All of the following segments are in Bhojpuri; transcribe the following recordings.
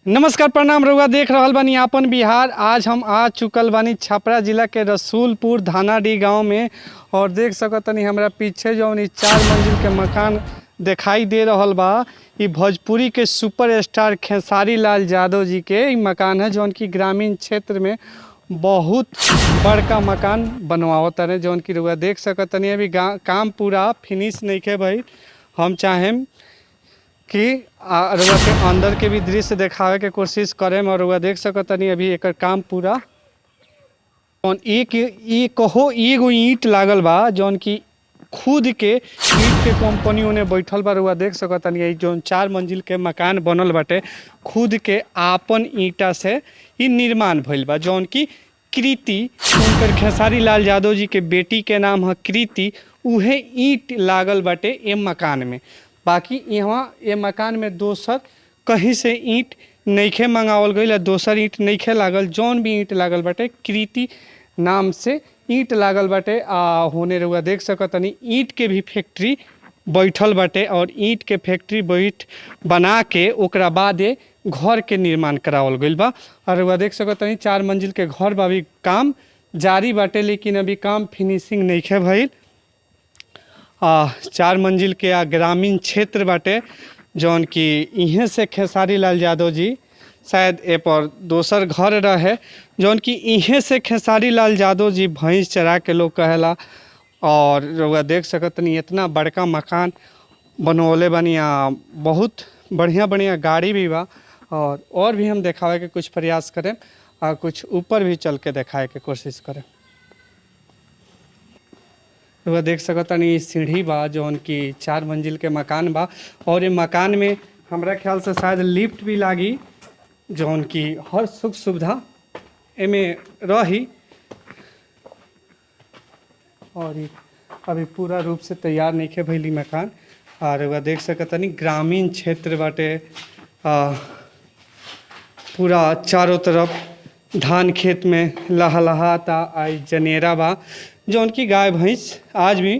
नमस्कार प्रणाम रउआ देख रहल बानी आपन बिहार। आज हम आ चुकल बानी छपरा जिला के रसूलपुर धानाडीह गांव में और देख सकतनी हमरा पीछे जौन ई 4 मंजिल के मकान दिखाई दे रहल बा। ई भोजपुरी के सुपर स्टार खेसारी लाल यादव जी के ई मकान है जौन की ग्रामीण क्षेत्र में बहुत बड़का मकान बनवावत है। जौन की रउआ देख सकतनी अभी काम पूरा फिनिश नइखे भइल। हम चाहेम कि रउआ के अंदर के भी दृश्य दिखावे के कोशिश करें और रउआ देख सकतनी अभी एक काम पूरा कहो एगो ईंट लागल बा जौन की खुद के ईंट के कंपनी उन्हें बैठल बा। रउआ देख सकतनी जौन 4 मंजिल के मकान बनल बाटे खुद के आपन ईंटा से ई निर्माण भइल बा। जौन की कृति उनकर खेसारी लाल यादव जी के बेटी के नाम है कृति, उहे ईंट लागल बाटे ए मकान में। बाकी यहाँ ये मकान में दोसर कहीं से ईंट नइखे मंगावल गई, दोसर ईंट नइखे लागल। जौन भी ईंट लागल बाटे कृति नाम से ईंट लागल बाटे। होने रउआ देख सकतनी ईंट के भी फैक्ट्री बैठल बाटे और ईंट के फैक्ट्री बना के ओकरा बाद घर के निर्माण करावल गइल बा। और रउआ देख सकतनी 4 मंजिल के घर बा, अभी काम जारी बाटे लेकिन अभी काम फिनिशिंग नइखे भइल। 4 मंजिल के ग्रामीण क्षेत्र बाटे जौन कि इहें से खेसारी लाल यादव जी शायद ए पर दोसर घर रहे जौन कि इहें से खेसारी लाल यादव जी भैंस चरा के लोग कहेला। और रउआ देख सकतनी इतना बड़का मकान बनवले बनी, बहुत बढ़िया बढ़िया गाड़ी भी बा। और भी हम दिखावे के कुछ प्रयास करें और कुछ ऊपर भी चल के दिखाए के कोशिश करें। रउआ देख सकतनी सीढ़ी बा जौन कि 4 मंजिल के मकान बा और ये मकान में हमरा ख्याल से शायद लिफ्ट भी लागी जौन कि हर सुख सुविधा एमे रही। और ये अभी पूरा रूप से तैयार नइखे भइल मकान। और रउआ देख सकतनी ग्रामीण क्षेत्र बाटे, पूरा चारों तरफ धान खेत में लहलहाता। आई जनेरा बा जौन की गाय भैंस आज भी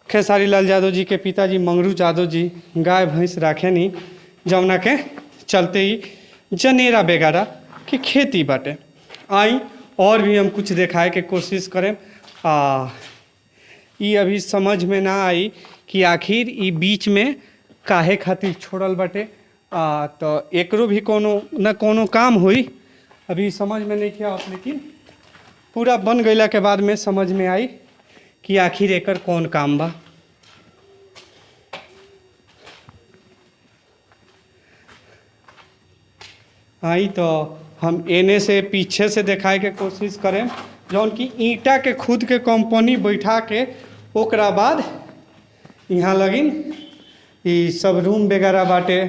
खेसारी लाल यादव जी के पिताजी मंगरू यादव जी गाय भैंस राखे नहीं, जौना के चलते ही जनेरा वगैरह की खेती बाटे। आई और भी हम कुछ दिखाए के कोशिश करें। ये अभी समझ में ना आई कि आखिर ये बीच में काहे खातिर छोड़ल बाटे। तो एकरो भी कोनो न कोनो काम हुई, अभी समझ में नहीं किया, लेकिन पूरा बन गईला के बाद में समझ में आई कि आखिर एकर कौन काम बा। आई तो हम एने से पीछे से दिखाए के कोशिश करें जौन कि ईंटा के खुद के कंपनी बैठा के ओकरा बाद यहाँ लगिन ई सब रूम वगैरह बाटे।